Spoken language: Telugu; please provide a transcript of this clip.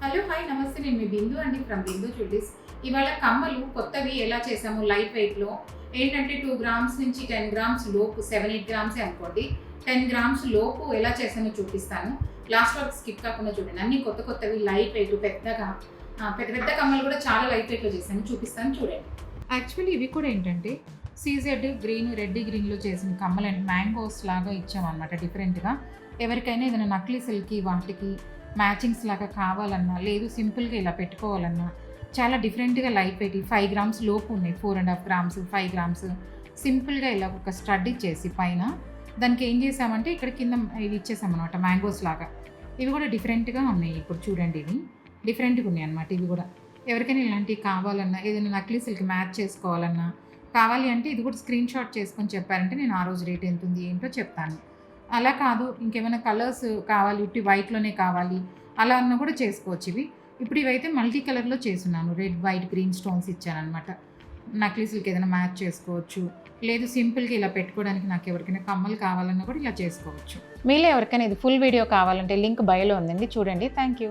హలో హాయ్ నమస్తే, నేను మీ బిందు అండి ఫ్రమ్ బిందు చుడ్డీస్. ఇవాళ కమ్మలు కొత్తవి ఎలా చేసాము లైట్ వెయిట్లో ఏంటంటే 2 గ్రామ్స్ నుంచి 10 గ్రామ్స్ లోపు 7-8 గ్రామ్సే అనుకోండి, 10 గ్రామ్స్ లోపు ఎలా చేసానో చూపిస్తాను. లాస్ట్ వరకు స్కిప్ కాకుండా చూడండి. అన్ని కొత్త కొత్తవి లైట్ వెయిట్ పెద్దగా పెద్ద పెద్ద కమ్మలు కూడా చాలా లైట్ వెయిట్లో చేశాను, చూపిస్తాను చూడండి. యాక్చువల్లీ ఇవి కూడా ఏంటంటే సీజెడ్ గ్రీన్ రెడ్ గ్రీన్లో చేసిన కమ్మలు అండ్ మ్యాంగోస్ లాగా ఇచ్చామన్నమాట డిఫరెంట్గా. ఎవరికైనా ఏదైనా నక్లీ సిల్క్కి వాటికి మ్యాచింగ్స్ లాగా కావాలన్నా లేదు సింపుల్గా ఇలా పెట్టుకోవాలన్నా చాలా డిఫరెంట్గా లైట్ వెయిట్ 5 గ్రామ్స్ లోపు ఉన్నాయి. 4.5 గ్రామ్స్ 5 గ్రామ్స్ సింపుల్గా ఇలా ఒక స్టడ్ ఇచ్చేసి పైన దానికి ఏం చేసామంటే ఇక్కడ కింద ఇవి ఇచ్చేసామన్నమాట మ్యాంగోస్ లాగా. ఇవి కూడా డిఫరెంట్గా ఉన్నాయి. ఇప్పుడు చూడండి, ఇవి డిఫరెంట్గా ఉన్నాయి అన్నమాట. ఇవి కూడా ఎవరికైనా ఇలాంటివి కావాలన్నా ఏదైనా నక్లీ సిల్క్ మ్యాచ్ చేసుకోవాలన్నా కావాలి అంటే ఇది కూడా స్క్రీన్ షాట్ చేసుకొని చెప్పారంటే నేను ఆ రోజు రేట్ ఎంత ఉంది ఏంటో చెప్తాను. అలా కాదు ఇంకేమైనా కలర్స్ కావాలి, ఇటు వైట్లోనే కావాలి అలా అన్న కూడా చేసుకోవచ్చు. ఇప్పుడు ఇవైతే మల్టీ కలర్లో చేస్తున్నాను. రెడ్ వైట్ గ్రీన్ స్టోన్స్ ఇచ్చానమాట. నక్లీ సిల్క్ ఏదైనా మ్యాచ్ చేసుకోవచ్చు, లేదు సింపుల్గా ఇలా పెట్టుకోవడానికి నాకు ఎవరికైనా కమ్మలు కావాలన్నా కూడా ఇలా చేసుకోవచ్చు. మీలో ఎవరికైనా ఇది ఫుల్ వీడియో కావాలంటే లింక్ బయోలో ఉందండి, చూడండి. Thank you.